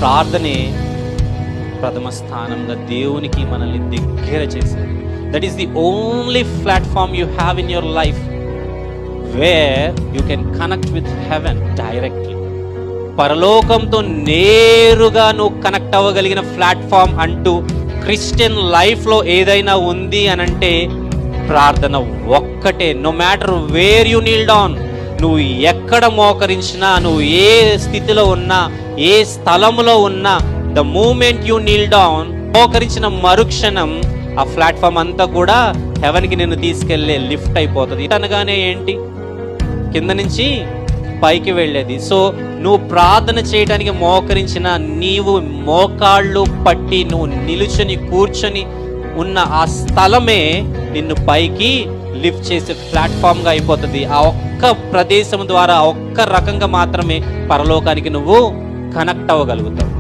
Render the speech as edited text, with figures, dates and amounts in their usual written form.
ప్రార్థనే ప్రథమ స్థానంగా దేవునికి మనల్ని దగ్గర చేసేది. That is the only platform you have in your life where you can connect with heaven directly. పరలోకంతో నేరుగా నువ్వు కనెక్ట్ అవ్వగలిగిన ప్లాట్ఫామ్ అంటూ క్రిస్టియన్ లైఫ్లో ఏదైనా ఉంది అనంటే ప్రార్థన ఒక్కటే. No matter where you kneel down, నువ్వు ఎక్కడ మోకరించినా, నువ్వు ఏ స్థితిలో ఉన్నా, ఏ స్థలములో ఉన్నా, the moment you kneel down, మోకరించిన మరుక్షణం ఆ ప్లాట్ఫామ్ అంతా కూడా హెవెన్కి నిన్ను తీసుకెళ్లే లిఫ్ట్ అయిపోతుంది. అనగానే ఏంటి? కింద నుంచి పైకి వెళ్ళేది. సో నువ్వు ప్రార్థన చేయడానికి మోకరించిన, నీవు మోకాళ్ళు పట్టి నువ్వు నిలుచొని కూర్చొని ఉన్న ఆ స్థలమే నిన్ను పైకి లిఫ్ట్ చేసే ప్లాట్ఫామ్గా అయిపోతుంది. ఆ ఒక్క ప్రదేశం ద్వారా, ఒక్క రకంగా మాత్రమే పరలోకానికి నువ్వు కనెక్ట్ అవ్వగలుగుతావు.